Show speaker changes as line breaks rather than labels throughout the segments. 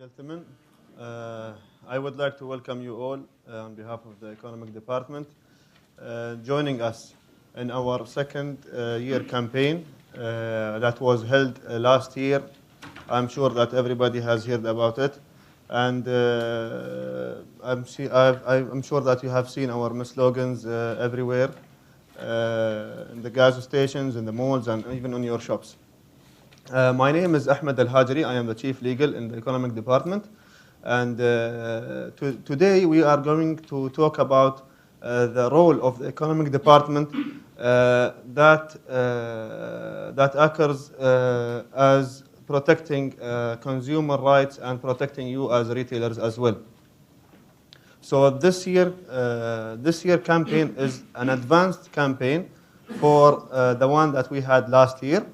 gentlemen, I would like to welcome you all on behalf of the Economic Department joining us in our second year campaign that was held last year. I'm sure that everybody has heard about it, and I'm sure that you have seen our slogans everywhere, in the gas stations, in the malls, and even on your shops. My name is Ahmed Al-Hajri. I am the Chief Legal in the Economic Department. And today we are going to talk about the role of the Economic Department that occurs as protecting consumer rights and protecting you as retailers as well. So this year campaign is an advanced campaign for the one that we had last year.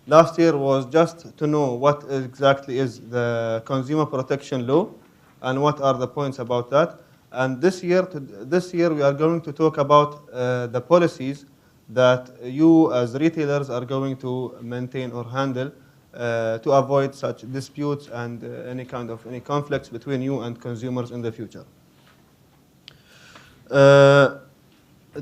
Last year was just to know what exactly is the consumer protection law and what are the points about that. And this year we are going to talk about the policies that you as retailers are going to maintain or handle to avoid such disputes and any conflicts between you and consumers in the future.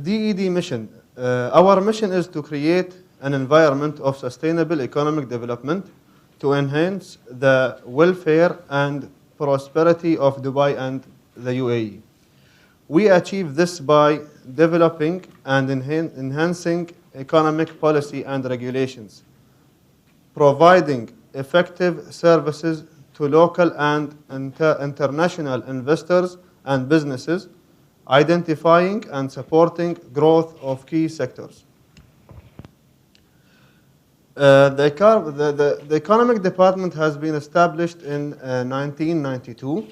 DED mission. Our mission is to create an environment of sustainable economic development to enhance the welfare and prosperity of Dubai and the UAE. We achieve this by developing and enhancing economic policy and regulations, providing effective services to local and international investors and businesses, identifying and supporting growth of key sectors. The Economic Department has been established in 1992,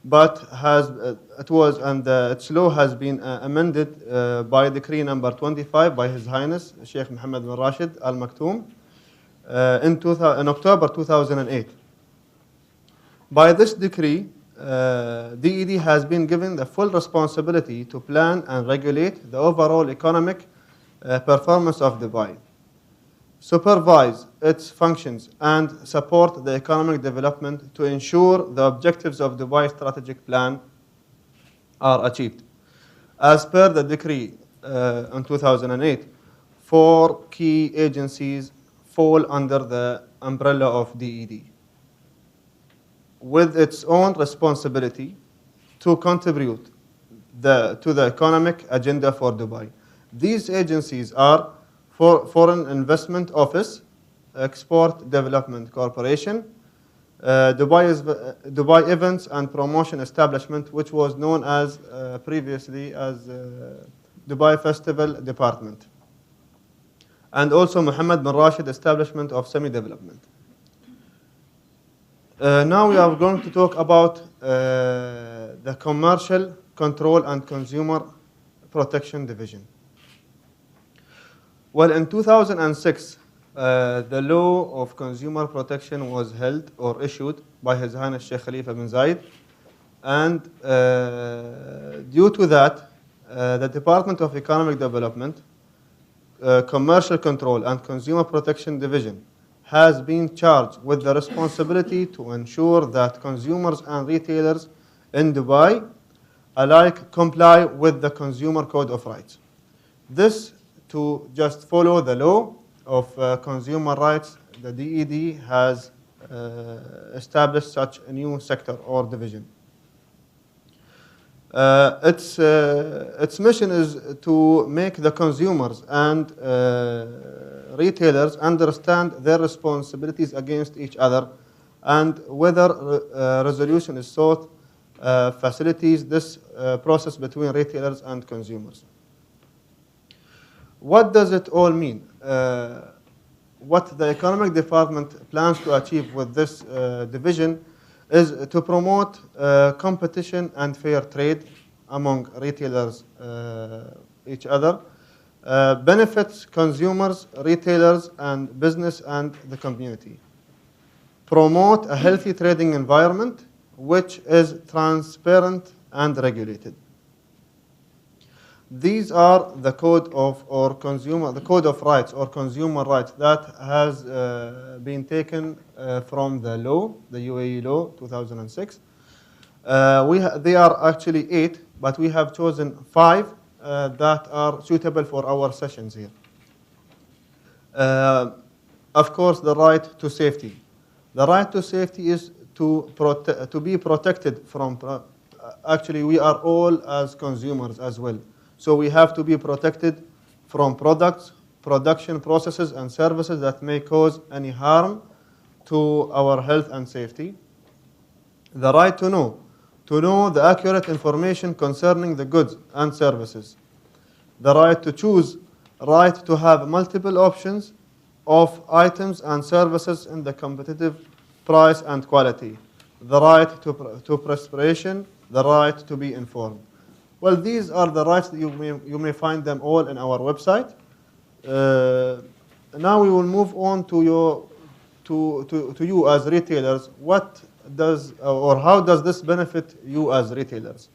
but its law has been amended by Decree number 25 by His Highness Sheikh Mohammed bin Rashid Al Maktoum in October 2008. By this decree, DED has been given the full responsibility to plan and regulate the overall economic performance of Dubai, supervise its functions, and support the economic development to ensure the objectives of Dubai's strategic plan are achieved. As per the decree in 2008, 4 key agencies fall under the umbrella of DED, with its own responsibility to contribute to the economic agenda for Dubai. These agencies are Foreign Investment Office, Export Development Corporation, Dubai Events and Promotion Establishment, which was known as previously as Dubai Festival Department, and also Mohammed bin Rashid Establishment of Semi-Development. Now we are going to talk about the Commercial Control and Consumer Protection Division. Well, in 2006, the law of consumer protection was held or issued by His Highness Sheikh Khalifa bin Zayed, and due to that, the Department of Economic Development, Commercial Control and Consumer Protection Division has been charged with the responsibility to ensure that consumers and retailers in Dubai alike comply with the Consumer Code of Rights. This to just follow the law of consumer rights, the DED has established such a new sector or division. Its mission is to make the consumers and retailers understand their responsibilities against each other, and whether resolution is sought facilitates this process between retailers and consumers. What does it all mean? What the Economic Department plans to achieve with this division is to promote competition and fair trade among retailers each other, benefits consumers, retailers, and business and the community. Promote a healthy trading environment which is transparent and regulated. These are the code of rights or consumer rights that has been taken from the law, the UAE law 2006. They are actually 8, but we have chosen 5 that are suitable for our sessions here. Of course, the right to safety. The right to safety is to be protected from. Actually, we are all as consumers as well. So we have to be protected from products, production processes, and services that may cause any harm to our health and safety. The right to know the accurate information concerning the goods and services. The right to choose, right to have multiple options of items and services in the competitive price and quality. The right to prescription, the right to be informed. Well, these are the rights that you may find them all in our website. Now we will move on to you as retailers. What does or how does this benefit you as retailers?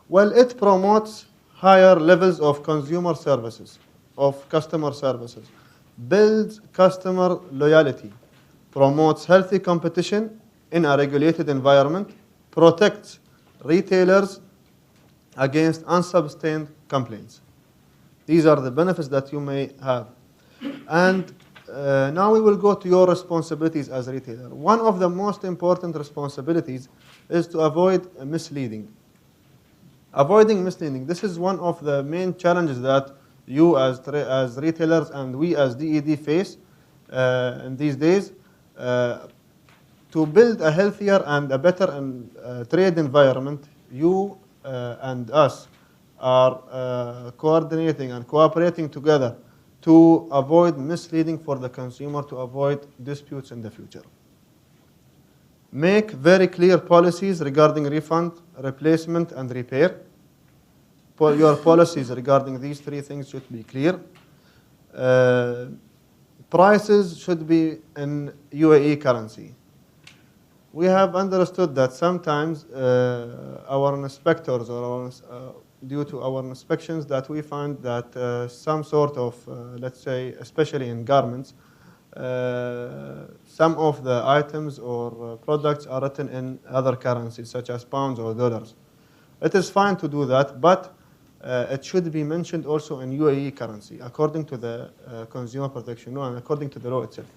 Well, it promotes higher levels of consumer services, of customer services, builds customer loyalty, promotes healthy competition in a regulated environment, protects retailers against unsustained complaints. These are the benefits that you may have. And now we will go to your responsibilities as a retailer. One of the most important responsibilities is to avoid misleading. Avoiding misleading. This is one of the main challenges that you as retailers and we as DED face in these days. To build a healthier and a better trade environment, you and us are coordinating and cooperating together to avoid misleading for the consumer, to avoid disputes in the future. Make very clear policies regarding refund, replacement, and repair. Your policies regarding these 3 things should be clear. Prices should be in UAE currency. We have understood that sometimes our inspectors or due to our inspections that we find that some sort of, let's say, especially in garments, some of the items or products are written in other currencies such as pounds or dollars. It is fine to do that, but it should be mentioned also in UAE currency according to the Consumer Protection Law and according to the law itself.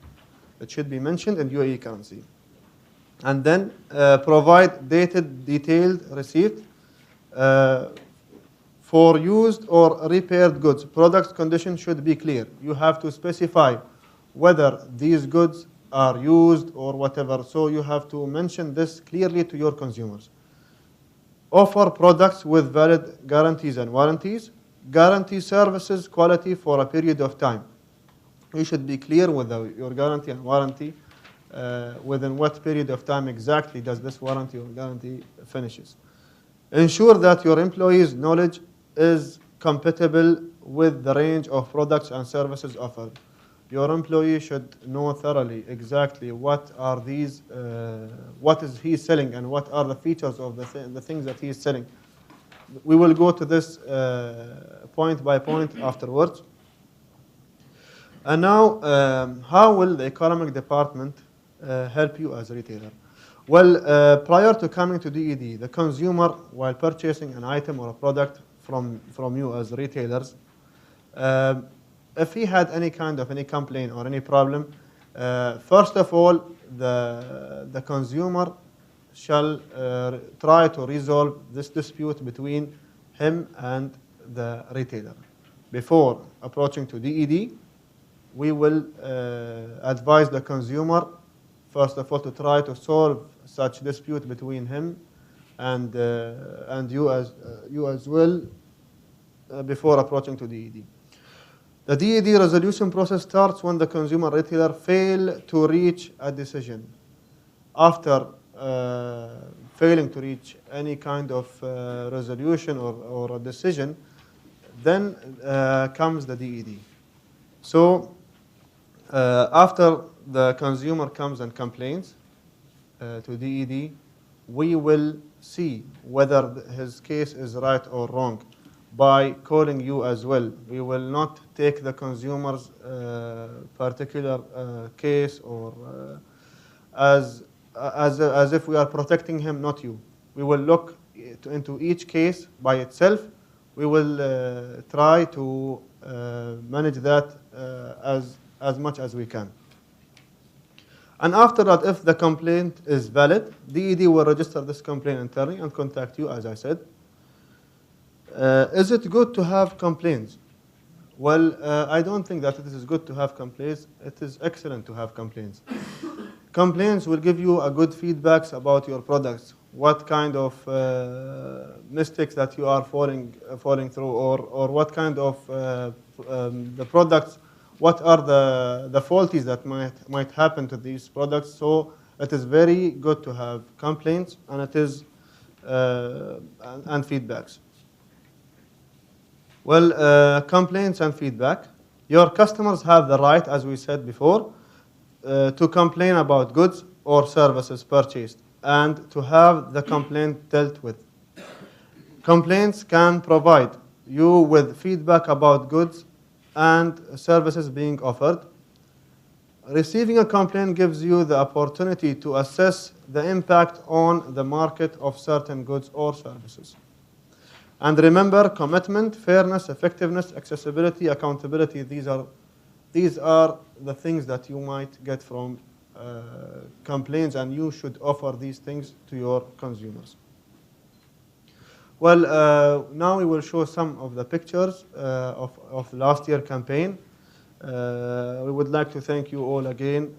It should be mentioned in UAE currency. And then provide dated detailed receipt for used or repaired goods. Product condition should be clear. You have to specify whether these goods are used or whatever. So you have to mention this clearly to your consumers. Offer products with valid guarantees and warranties. Guarantee services quality for a period of time. You should be clear with your guarantee and warranty. Within what period of time exactly does this warranty or guarantee finishes. Ensure that your employees' knowledge is compatible with the range of products and services offered. Your employee should know thoroughly exactly what are these, what is he selling and what are the features of the things that he is selling. We will go to this point by point afterwards. And now, how will the economic department help you as a retailer? Well, prior to coming to DED, the consumer, while purchasing an item or a product from you as retailers, if he had any kind of any complaint or any problem, first of all, the consumer shall try to resolve this dispute between him and the retailer. Before approaching to DED, we will advise the consumer, first of all, to try to solve such dispute between him and you as well before approaching to DED. The DED resolution process starts when the consumer retailer fail to reach a decision. After failing to reach any kind of resolution or a decision, then comes the DED. So after the consumer comes and complains to DED, we will see whether his case is right or wrong. by calling you as well. We will not take the consumer's particular case or as if we are protecting him, not you. We will look into each case by itself. We will try to manage that as much as we can. And after that, if the complaint is valid, DED will register this complaint internally and contact you, as I said. Is it good to have complaints? Well, I don't think that it is good to have complaints. It is excellent to have complaints. Complaints will give you a good feedbacks about your products, what kind of mistakes that you are falling through, or what kind of the products, what are the faulties that might happen to these products. So it is very good to have complaints, and it is and feedbacks. Well, complaints and feedback. Your customers have the right, as we said before, to complain about goods or services purchased and to have the complaint dealt with. Complaints can provide you with feedback about goods and services being offered. Receiving a complaint gives you the opportunity to assess the impact on the market of certain goods or services. And remember, commitment, fairness, effectiveness, accessibility, accountability, these are the things that you might get from complaints, and you should offer these things to your consumers. Well, now we will show some of the pictures of last year's campaign. We would like to thank you all again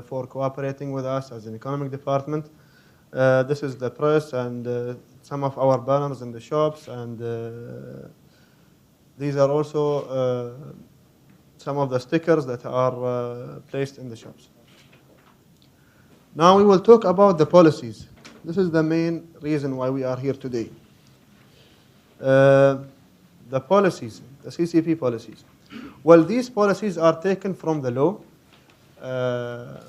for cooperating with us as an economic department. This is the press and some of our banners in the shops, and these are also some of the stickers that are placed in the shops. Now we will talk about the policies. This is the main reason why we are here today. The policies, the CCP policies. Well, these policies are taken from the law. The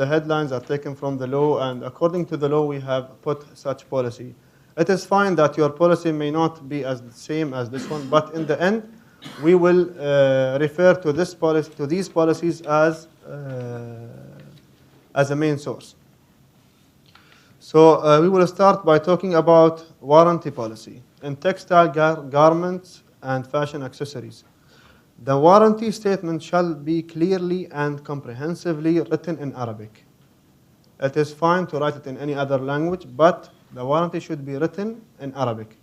headlines are taken from the law, and according to the law, we have put such policy. It is fine that your policy may not be as the same as this one, but in the end, we will refer to this policy, to these policies as a main source. So we will start by talking about warranty policy in textile garments and fashion accessories. The warranty statement shall be clearly and comprehensively written in Arabic. It is fine to write it in any other language, but the warranty should be written in Arabic.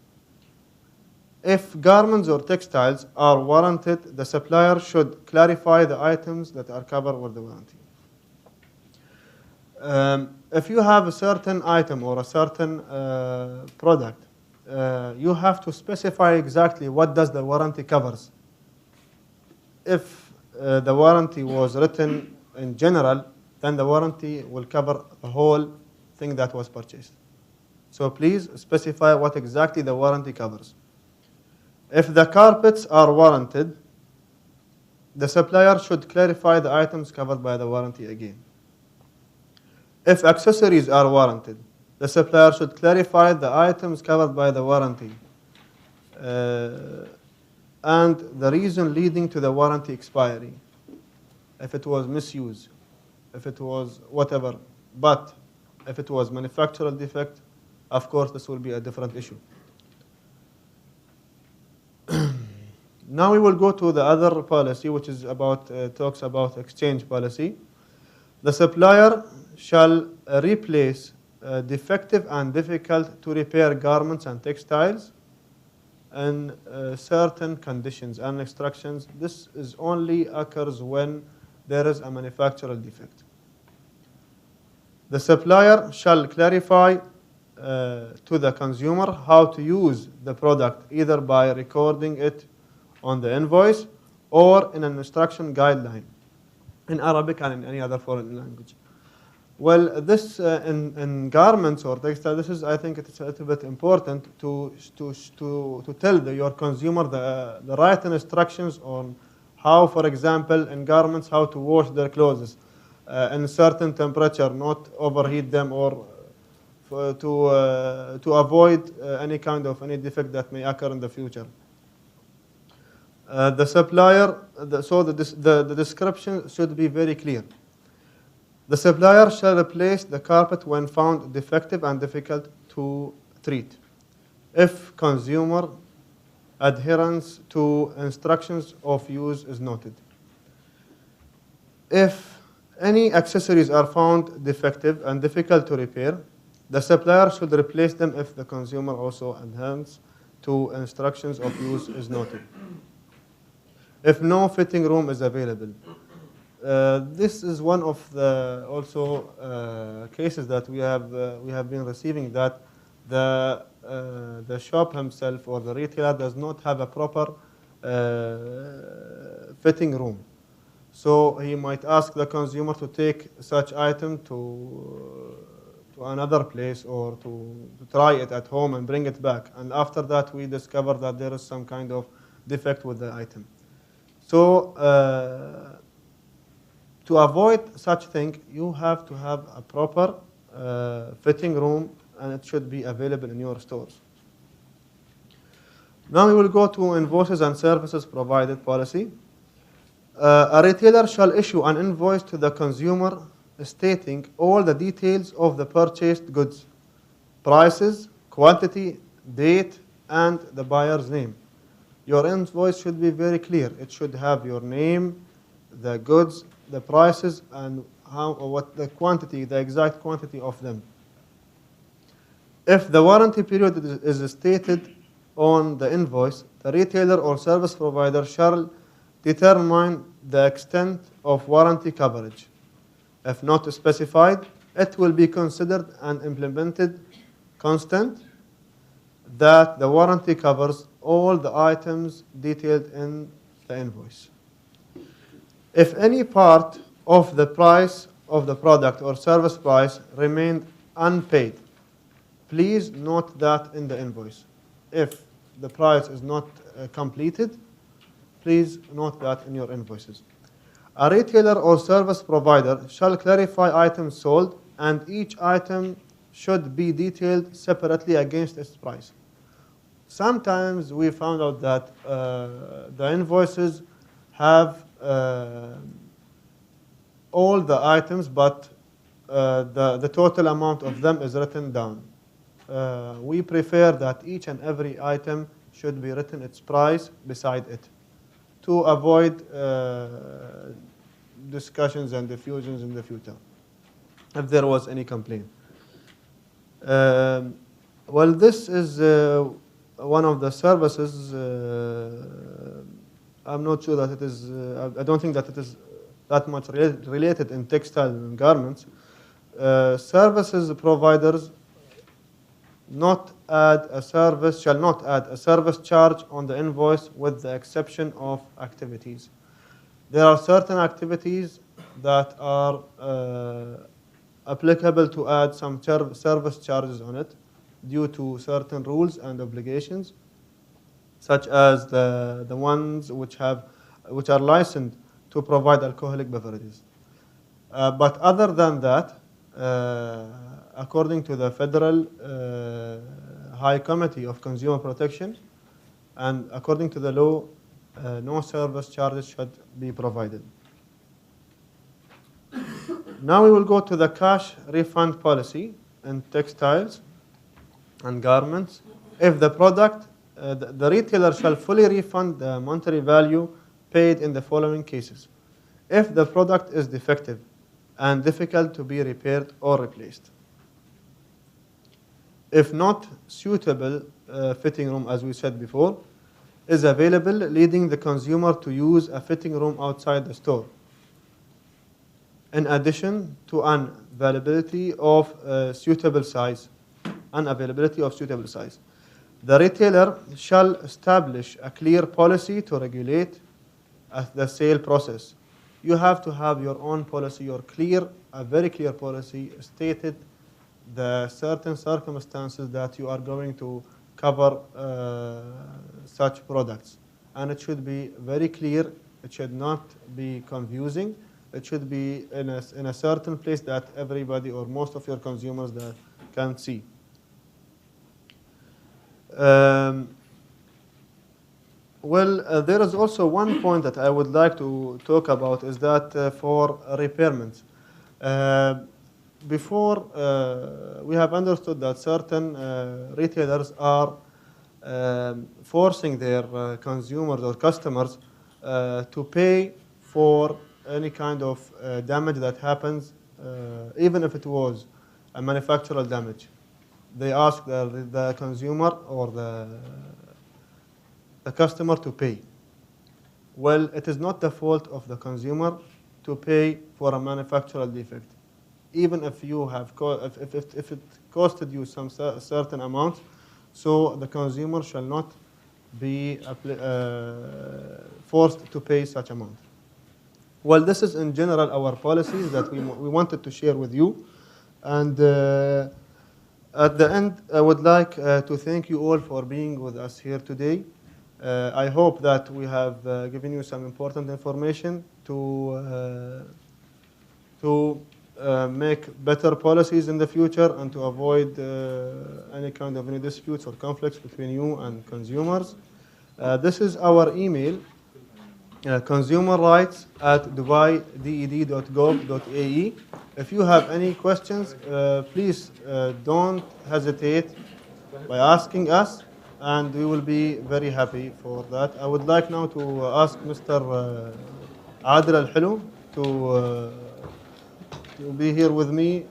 If garments or textiles are warranted, the supplier should clarify the items that are covered with the warranty. If you have a certain item or a certain product, you have to specify exactly what does the warranty covers. If the warranty was written in general, then the warranty will cover the whole thing that was purchased. So please specify what exactly the warranty covers. If the carpets are warranted, the supplier should clarify the items covered by the warranty again. If accessories are warranted, the supplier should clarify the items covered by the warranty and the reason leading to the warranty expiry. If it was misuse, if it was whatever, but if it was manufacturer defect, of course this will be a different issue. Now we will go to the other policy, which is about talks about exchange policy. The supplier shall replace defective and difficult to repair garments and textiles in certain conditions and instructions. This is only occurs when there is a manufacturer defect. The supplier shall clarify to the consumer how to use the product, either by recording it on the invoice or in an instruction guideline in Arabic and in any other foreign language. Well, this in garments or textile, this is, I think, it's a little bit important to tell your consumer the right instructions on how, for example, in garments, how to wash their clothes in a certain temperature, not overheat them, or to avoid any kind of any defect that may occur in the future. The supplier, the description should be very clear. The supplier shall replace the carpet when found defective and difficult to treat, if consumer adherence to instructions of use is noted. If any accessories are found defective and difficult to repair, the supplier should replace them if the consumer also adheres to instructions of use is noted. If no fitting room is available, this is one of the also cases that we have been receiving, that the shop himself or the retailer does not have a proper fitting room. So he might ask the consumer to take such item to another place or to try it at home and bring it back. And after that, we discover that there is some kind of defect with the item. So to avoid such thing, you have to have a proper fitting room, and it should be available in your stores. Now we will go to invoices and services provided policy. A retailer shall issue an invoice to the consumer stating all the details of the purchased goods, prices, quantity, date, and the buyer's name. Your invoice should be very clear. It should have your name, the goods, the prices, and what the quantity, the exact quantity of them. If the warranty period is stated on the invoice, the retailer or service provider shall determine the extent of warranty coverage. If not specified, it will be considered and implemented constant that the warranty covers all the items detailed in the invoice. If any part of the price of the product or service price remained unpaid, please note that in the invoice. If the price is not completed, please note that in your invoices. A retailer or service provider shall clarify items sold, and each item should be detailed separately against its price. Sometimes we found out that the invoices have all the items, but the total amount of them is written down. We prefer that each and every item should be written its price beside it, to avoid discussions and diffusions in the future, if there was any complaint. Well, this is one of the services. I'm not sure that it is, I don't think that it is that much related in textile and garments. Services providers shall not add a service charge on the invoice, with the exception of activities. There are certain activities that are applicable to add some service charges on it due to certain rules and obligations, such as the ones which are licensed to provide alcoholic beverages. But other than that, according to the Federal High Committee of Consumer Protection, and according to the law, no service charges should be provided. Now we will go to the cash refund policy in textiles and garments. If the product, the retailer shall fully refund the monetary value paid in the following cases: if the product is defective and difficult to be repaired or replaced; if not suitable fitting room, as we said before, is available, leading the consumer to use a fitting room outside the store; in addition to unavailability of suitable size. The retailer shall establish a clear policy to regulate the sale process. You have to have your own policy, a very clear policy stated the certain circumstances that you are going to cover such products. And it should be very clear. It should not be confusing. It should be in a certain place that everybody or most of your consumers that can't see. There is also one point that I would like to talk about, is that for repairments. Before, we have understood that certain retailers are forcing their consumers or customers to pay for any kind of damage that happens, even if it was a manufacturer damage. They ask the consumer or the customer to pay. Well, it is not the fault of the consumer to pay for a manufacturer defect. Even if you have if it costed you some certain amount, so the consumer shall not be forced to pay such amount. Well, this is in general our policies that we wanted to share with you. And at the end, I would like to thank you all for being with us here today. I hope that we have given you some important information to make better policies in the future and to avoid any kind of any disputes or conflicts between you and consumers. This is our email, consumerrights@dubai.ded.gov.ae. If you have any questions, please don't hesitate by asking us, and we will be very happy for that. I would like now to ask Mr. Adil Al-Hulu to be here with me.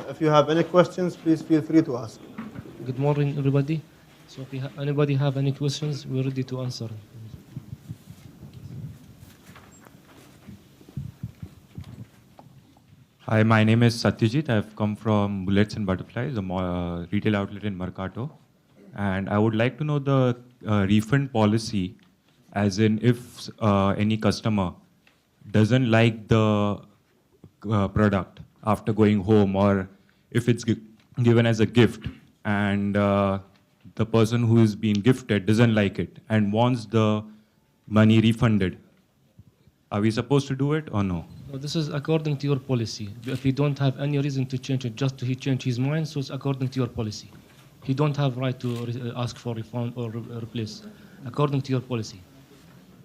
If you have any questions, please feel free to ask.
Good morning, everybody. So if anybody have any questions, we're ready to answer.
Hi, my name is Satyajit. I've come from Bullets and Butterflies, a retail outlet in Mercato. And I would like to know the refund policy, as in if any customer doesn't like the product after going home, or if it's given as a gift and the person who is being gifted doesn't like it and wants the money refunded. Are we supposed to do it or no?
No, this is according to your policy. If you don't have any reason to change it, just he change his mind, so it's according to your policy. He don't have right to ask for refund or replace, according to your policy.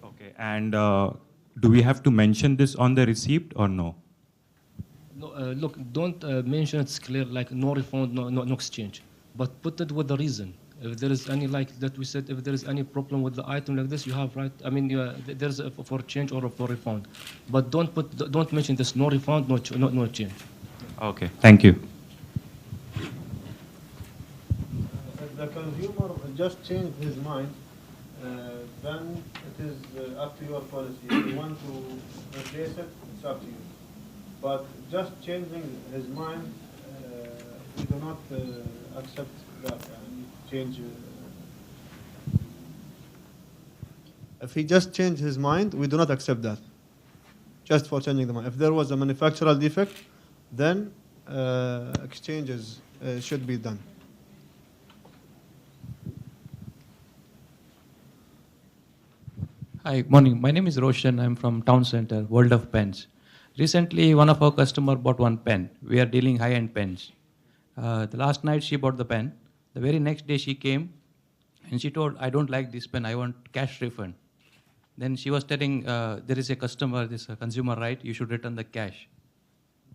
Okay, and do we have to mention this on the receipt or no?
No, look, don't mention it's clear, like no refund, no exchange. But put it with the reason. If there is any, like that we said, if there is any problem with the item like this, you have right. I mean, there's a for change or for refund. But don't mention this, no refund, no change.
Okay, thank you.
If the consumer just changed his mind, then it is up to your policy. If you want to replace it, it's up to you. But just changing his mind, we do not accept that. Change. If he just changed his mind, we do not accept that. Just for changing the mind. If there was a manufacturer defect, then exchanges should be done.
Hi, good morning. My name is Roshan. I'm from Town Center, World of Pens. Recently, one of our customers bought one pen. We are dealing high-end pens. The last night, she bought the pen. The very next day, she came and she told, I don't like this pen. I want cash refund. Then she was telling, there is a customer, this consumer right, you should return the cash.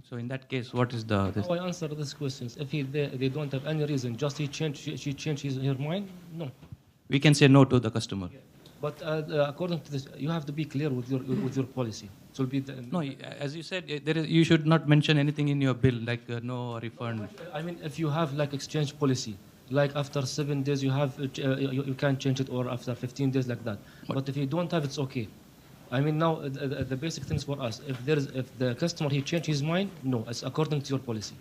So in that case, what is the...
How I answer these questions? If they don't have any reason, just she changed her mind, no.
We can say no to the customer.
Yeah. But according to this, you have to be clear with your policy. So be
no, as you said, you should not mention anything in your bill, like no refund.
I mean, if you have like exchange policy, like after 7 days you have you can change it, or after 15 days like that. But if you don't have, it's okay. I mean, now the basic things for us, if the customer he changed his mind, no, it's according to your policy.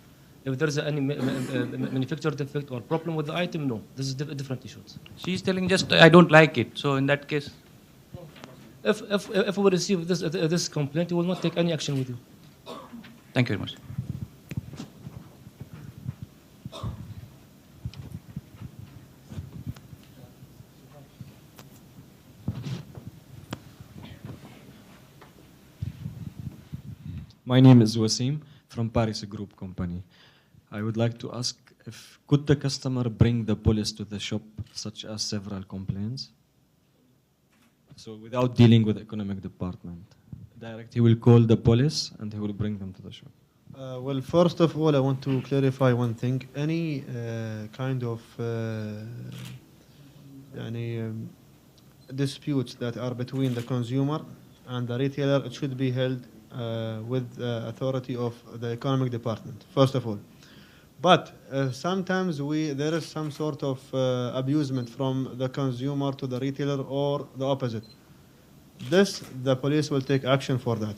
If there is any manufacturer defect or problem with the item, no, this is different issues.
She's telling just I don't like it. So in that case,
if we receive this complaint, we will not take any action with you.
Thank you very much.
My name is Wasim from Paris Group Company. I would like to ask if could the customer bring the police to the shop, such as several complaints? So without dealing with economic department, direct he will call the police and he will bring them to the shop.
Well, first of all, I want to clarify one thing. Any kind of disputes that are between the consumer and the retailer, it should be held with the authority of the economic department, first of all. But sometimes there is some sort of abusement from the consumer to the retailer or the opposite. The police will take action for that,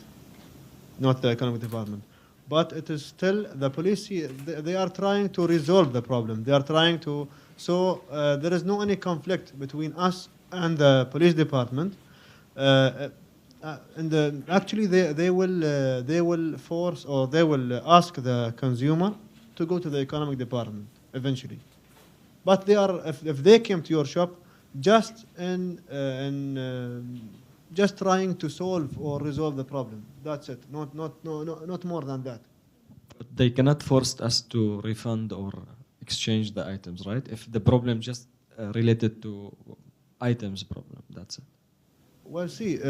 not the economic department. But it is still the police, they are trying to resolve the problem. They are trying to, so there is no any conflict between us and the police department. Actually, they will force or they will ask the consumer to go to the economic department eventually. But they are, if they came to your shop, just trying to solve or resolve the problem. That's it. Not more than that.
But they cannot force us to refund or exchange the items, right? If the problem just related to items problem, that's it.
Well, see,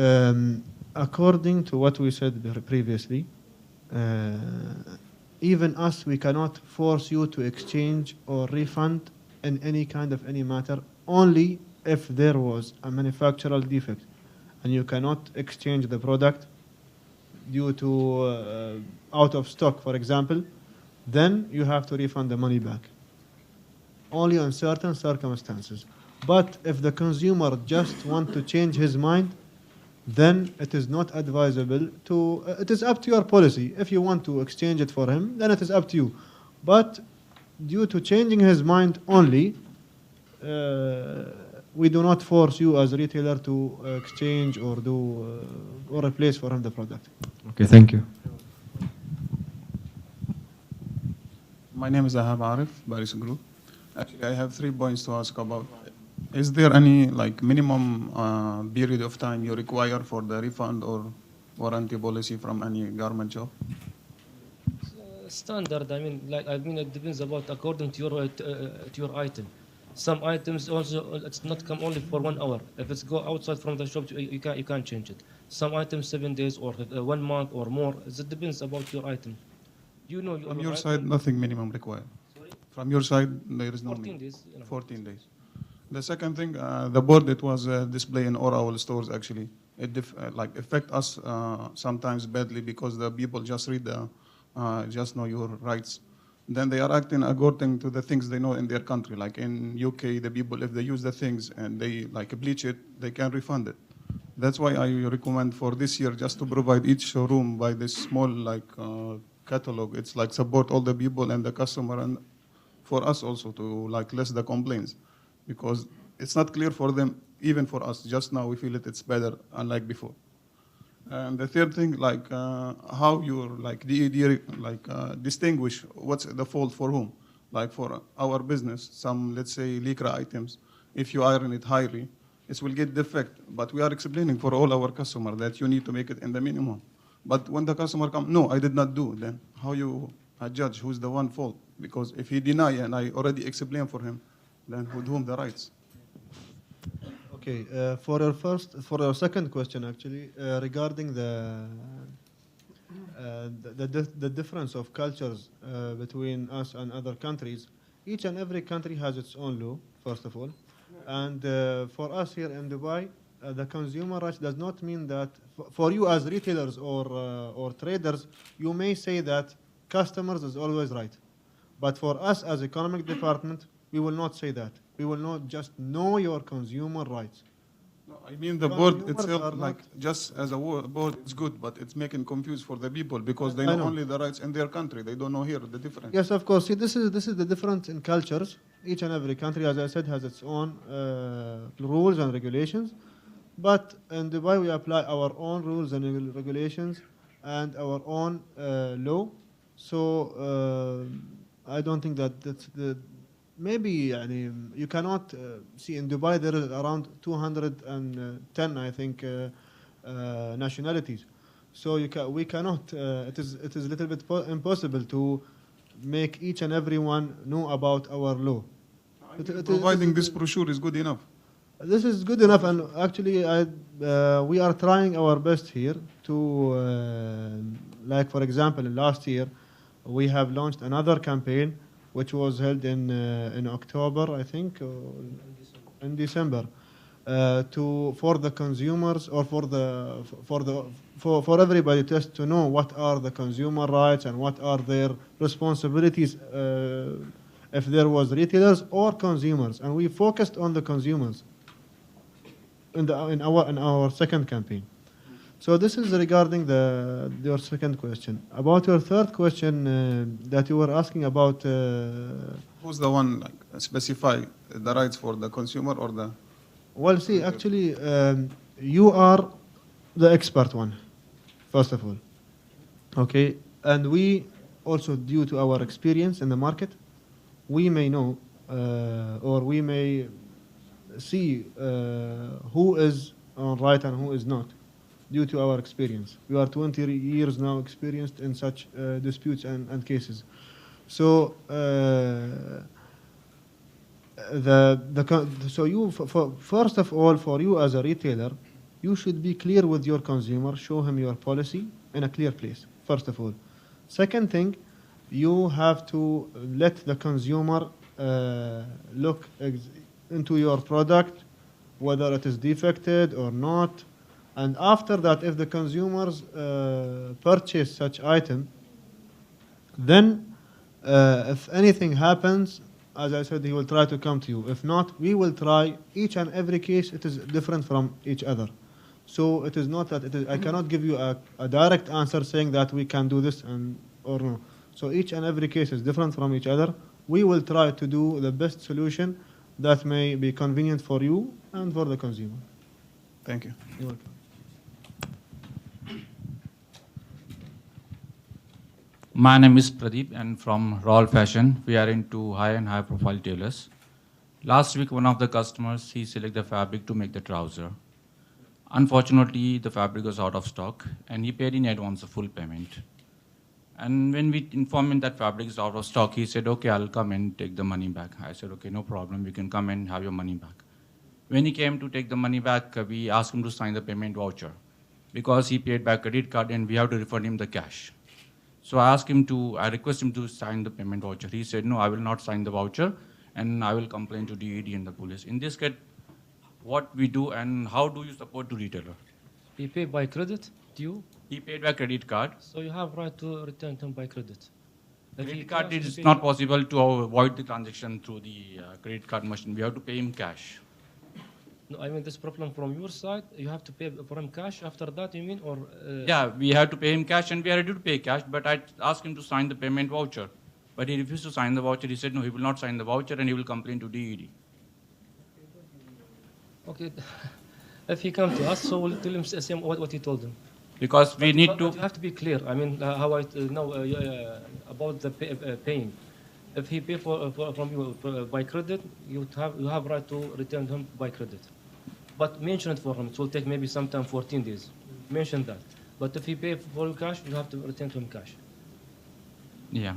according to what we said previously, even us, we cannot force you to exchange or refund in any kind of any matter, only if there was a manufactural defect and you cannot exchange the product due to out of stock, for example, then you have to refund the money back. Only on certain circumstances. But if the consumer just want to change his mind, then it is not advisable to, it is up to your policy. If you want to exchange it for him, then it is up to you. But due to changing his mind only, we do not force you as a retailer to exchange or do or replace for him the product.
Okay, thank you.
My name is Ahab Arif, Baris Group. Actually, I have 3 points to ask about. Is there any like minimum period of time you require for the refund or warranty policy from any government job?
Standard. It depends about according to your item. Some items also it's not come only for 1 hour. If it's go outside from the shop, you can't change it. Some items 7 days or 1 month or more. It depends about your item. You know.
From your side, nothing minimum required.
Sorry?
From your side, there is no
14 days.
14 days. The second thing, the board it was displayed in all our stores actually. It affect us sometimes badly because the people just read just know your rights. Then they are acting according to the things they know in their country. Like in UK, the people, if they use the things and they bleach it, they can refund it. That's why I recommend for this year just to provide each showroom by this small catalog. It's support all the people and the customer, and for us also to less the complaints, because it's not clear for them, even for us. Just now we feel it's better, unlike before. And the third thing, how your DED distinguish what's the fault for whom. Like for our business, some let's say Lycra items, if you iron it highly, it will get defect. But we are explaining for all our customer that you need to make it in the minimum. But when the customer comes, no, I did not do, then how you judge who's the one fault? Because if he deny and I already explained for him, then with whom the rights?
Okay, for your second question, actually, regarding the difference of cultures between us and other countries, each and every country has its own law, first of all. And for us here in Dubai, the consumer rights does not mean that for you as retailers or traders, you may say that customers is always right. But for us as economic department, we will not say that. We will not just know your consumer rights.
No, I mean the board itself, just as a board, it's good, but it's making confused for the people because they know only the rights in their country. They don't know here the difference.
Yes, of course. See, this is the difference in cultures. Each and every country, as I said, has its own rules and regulations. But in Dubai, we apply our own rules and regulations and our own law. So I don't think that's the. Maybe you cannot see in Dubai there is around 210 I think nationalities, so we cannot. It is a little bit impossible to make each and everyone know about our law.
Providing this brochure is good enough.
This is good enough, and actually, we are trying our best here to, like for example, last year, we have launched another campaign, which was held in October, I think, or in December, for the consumers or for everybody just to know what are the consumer rights and what are their responsibilities if there was retailers or consumers, and we focused on the consumers in our second campaign. So this is regarding your second question. About your third question that you were asking about.
Who's the one like specify the rights for the consumer or the?
Well, see, actually, you are the expert one, first of all. Okay, and we also, due to our experience in the market, we may know or we may see who is on right and who is not, due to our experience. We are 20 years now experienced in such disputes and cases. So first of all, for you as a retailer, you should be clear with your consumer, show him your policy in a clear place, first of all. Second thing, you have to let the consumer look into your product, whether it is defected or not. And after that, if the consumers purchase such item, then if anything happens, as I said, he will try to come to you. If not, we will try. Each and every case, it is different from each other. So it is not that I cannot give you a direct answer saying that we can do this or no. So each and every case is different from each other. We will try to do the best solution that may be convenient for you and for the consumer.
Thank you.
You're welcome.
My name is Pradeep, and from Royal Fashion, we are into high and high profile tailors. Last week, one of the customers, he selected the fabric to make the trouser. Unfortunately, the fabric was out of stock, and he paid in advance a full payment. And when we informed him that fabric is out of stock, he said, okay, I'll come and take the money back. I said, okay, no problem, you can come and have your money back. When he came to take the money back, we asked him to sign the payment voucher because he paid by credit card and we have to refund him the cash. So I request him to sign the payment voucher. He said, no, I will not sign the voucher and I will complain to DED and the police. In this case, what we do and how do you support the retailer?
He paid by credit to you,
He paid by credit card.
so you have right to return him by credit. If he
Credit card,
cash,
it is
he
not
paid-
possible to avoid the transaction through the credit card machine. We have to pay him cash.
No, I mean this problem from your side. You have to pay for him cash. After that, you mean, or
Yeah, we have to pay him cash and we are ready to pay cash, but I asked him to sign the payment voucher. But he refused to sign the voucher. He said, no, he will not sign the voucher and he will complain to DED.
Okay, if he come to us, so we'll tell him the same what he told him.
Because we need
But
to...
you have to be clear. I mean, how I know about the paying. If he pay from you by credit, you have right to return him by credit. But mention it for him. It will take maybe sometime 14 days. Mention that. But if he pay for cash, you have to return to him cash.
Yeah.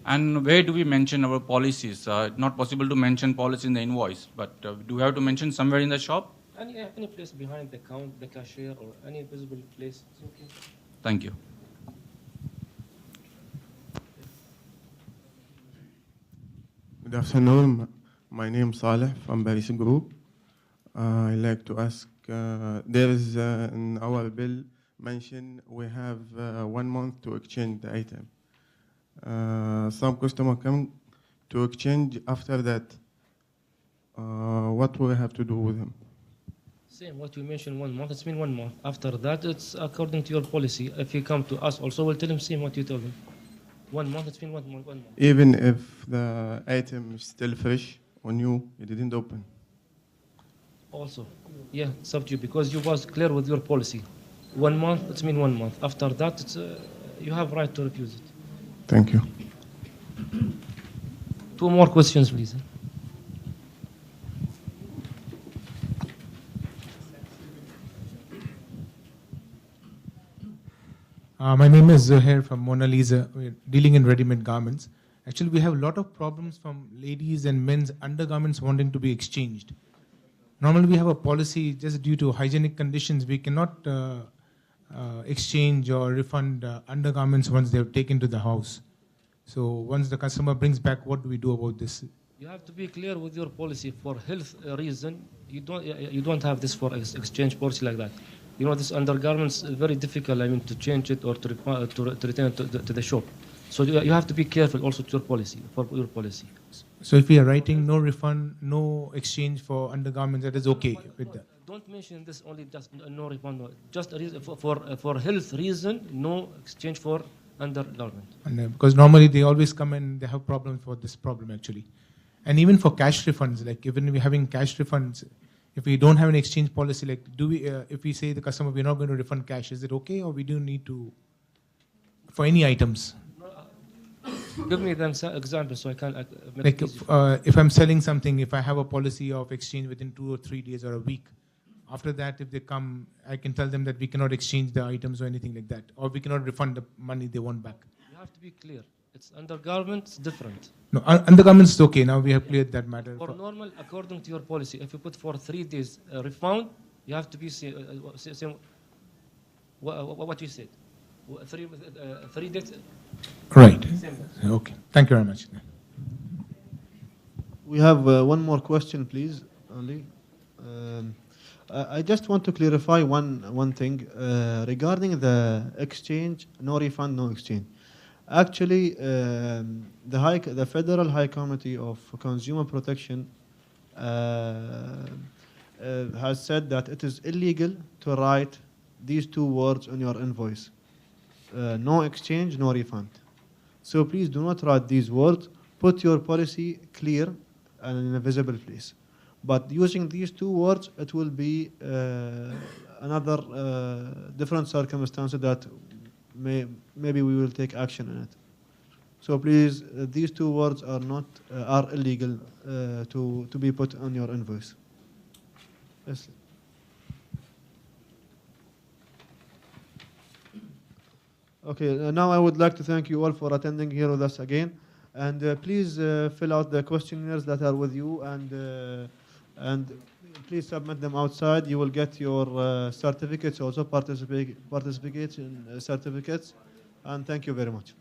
And where do we mention our policies? Not possible to mention policy in the invoice, but do we have to mention somewhere in the shop?
Any place behind the counter, the cashier, or any visible place. It's okay.
Thank you.
Good afternoon. My name is Saleh from Paris Group. I'd like to ask, there is in our bill mentioned we have 1 month to exchange the item. Some customer come to exchange after that. What will we have to do with him?
Same, what you mentioned 1 month, it's been 1 month. After that, it's according to your policy. If you come to us also, we'll tell him same what you told him. 1 month, it's been 1 month.
Even if the item is still fresh or new, you didn't open.
Also, yeah, it's up to you because you was clear with your policy. 1 month, it's been 1 month. After that, it's, you have right to refuse it.
Thank you.
2 more questions, please.
My name is Zuhair from Mona Lisa. We're dealing in ready-made garments. Actually, we have a lot of problems from ladies and men's undergarments wanting to be exchanged. Normally, we have a policy just due to hygienic conditions. We cannot exchange or refund undergarments once they're taken to the house. So once the customer brings back, what do we do about this?
You have to be clear with your policy. For health reason, you don't have this for exchange policy like that. You know, this undergarments is very difficult. I mean, to change it or to return it to the shop. So you have to be careful also to your policy, for your policy.
So if we are writing no refund, no exchange for undergarments, that is okay with that?
Don't mention this only just no refund. No. Just a reason for health reason, no exchange for undergarment.
And, because normally they always come and they have problems for this problem actually. And even for cash refunds, like even we're having cash refunds, if we don't have an exchange policy, like do we, if we say the customer we're not going to refund cash, is it okay, or we do need to, for any items?
Give me them examples so I can
Like
make
if I'm selling something, if I have a policy of exchange within 2 or 3 days or a week, after that, if they come, I can tell them that we cannot exchange the items or anything like that, or we cannot refund the money they want back.
You have to be clear. It's undergarments different.
No, undergarments is okay. Now we have cleared that matter.
For normal, according to your policy, if you put for 3 days refund, you have to be same what you said. 3 days.
Right. Okay. Thank you very much.
We have one more question, please, Ali. I just want to clarify one thing regarding the exchange, no refund, no exchange. Actually, the Federal High Committee of Consumer Protection has said that it is illegal to write these 2 words on your invoice. No exchange, no refund. So please do not write these words. Put your policy clear and in a visible place. But using these 2 words, it will be another different circumstances that maybe we will take action in it. So please, these 2 words are not are illegal to be put on your invoice. Yes. Okay, now I would like to thank you all for attending here with us again. And please fill out the questionnaires that are with you, and please submit them outside. You will get your certificates, also participation certificates. And thank you very much.